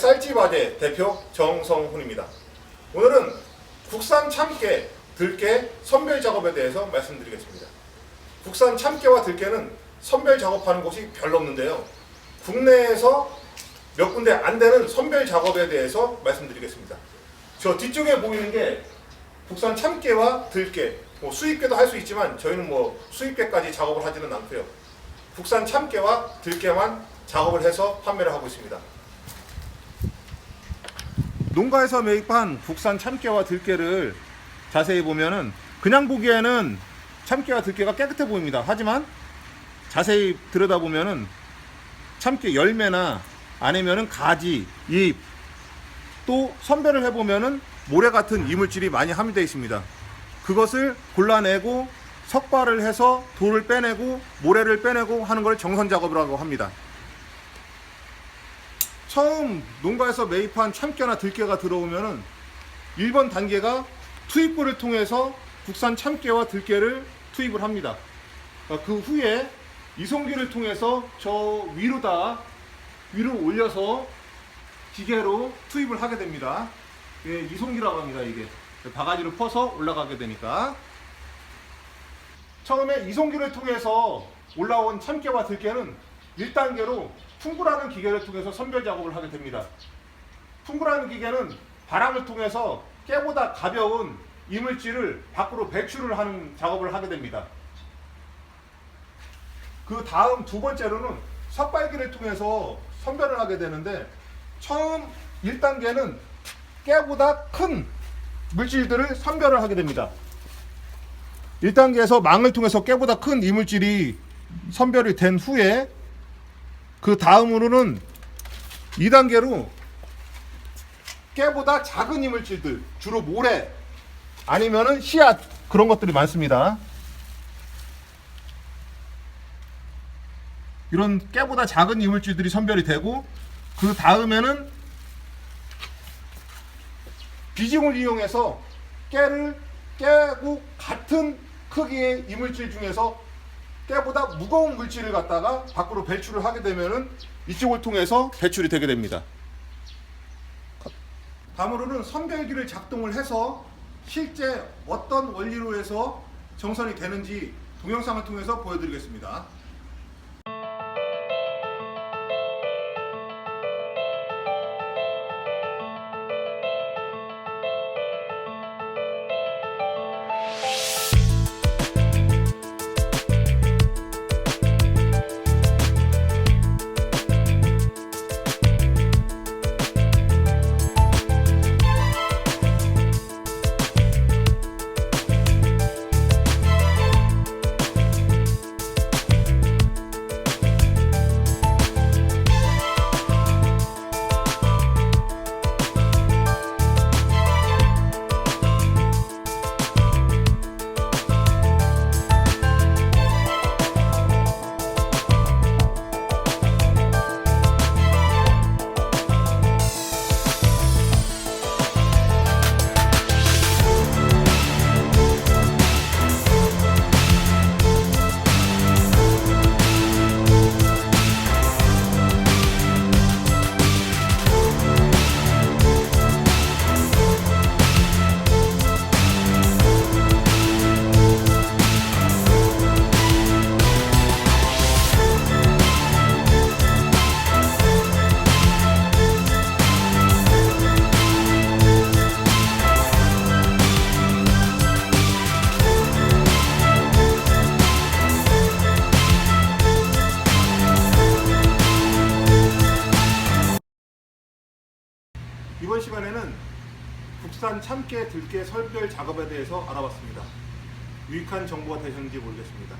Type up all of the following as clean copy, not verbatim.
쌀집 아재 대표 정성훈입니다. 오늘은 국산 참깨, 들깨 선별 작업에 대해서 말씀드리겠습니다. 국산 참깨와 들깨는 선별 작업하는 곳이 별로 없는데요. 국내에서 몇 군데 안 되는 선별 작업에 대해서 말씀드리겠습니다. 저 뒤쪽에 보이는 게 국산 참깨와 들깨, 수입깨도 할 수 있지만 저희는 수입깨까지 작업을 하지는 않고요. 국산 참깨와 들깨만 작업을 해서 판매를 하고 있습니다. 농가에서 매입한 국산 참깨와 들깨를 자세히 보면은 그냥 보기에는 참깨와 들깨가 깨끗해 보입니다. 하지만 자세히 들여다보면은 참깨 열매나 아니면은 가지, 잎, 또 선별을 해보면은 모래 같은 이물질이 많이 함유되어 있습니다. 그것을 골라내고 석발을 해서 돌을 빼내고 모래를 빼내고 하는 걸 정선 작업이라고 합니다. 처음 농가에서 매입한 참깨나 들깨가 들어오면은 1번 단계가 투입구를 통해서 국산 참깨와 들깨를 투입을 합니다. 그 후에 이송기를 통해서 저 위로 올려서 기계로 투입을 하게 됩니다. 이송기라고 합니다. 이게 바가지로 퍼서 올라가게 되니까. 처음에 이송기를 통해서 올라온 참깨와 들깨는 1단계로 풍구라는 기계를 통해서 선별 작업을 하게 됩니다. 풍구라는 기계는 바람을 통해서 깨보다 가벼운 이물질을 밖으로 배출을 하는 작업을 하게 됩니다. 그 다음 두 번째로는 석발기를 통해서 선별을 하게 되는데, 처음 1단계는 깨보다 큰 물질들을 선별을 하게 됩니다. 1단계에서 망을 통해서 깨보다 큰 이물질이 선별이 된 후에 그 다음으로는 2단계로 깨보다 작은 이물질들, 주로 모래 아니면은 씨앗, 그런 것들이 많습니다. 이런 깨보다 작은 이물질들이 선별이 되고, 그 다음에는 비징을 이용해서 깨를 깨고 같은 크기의 이물질 중에서 깨보다 무거운 물질을 갖다가 밖으로 배출을 하게 되면은 이쪽을 통해서 배출이 되게 됩니다. 다음으로는 선별기를 작동을 해서 실제 어떤 원리로 해서 정선이 되는지 동영상을 통해서 보여드리겠습니다. 이번 시간에는 국산 참깨, 들깨 선별 작업에 대해서 알아봤습니다. 유익한 정보가 되셨는지 모르겠습니다.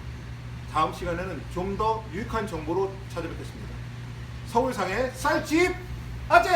다음 시간에는 좀 더 유익한 정보로 찾아뵙겠습니다. 서울상의 쌀집 아재!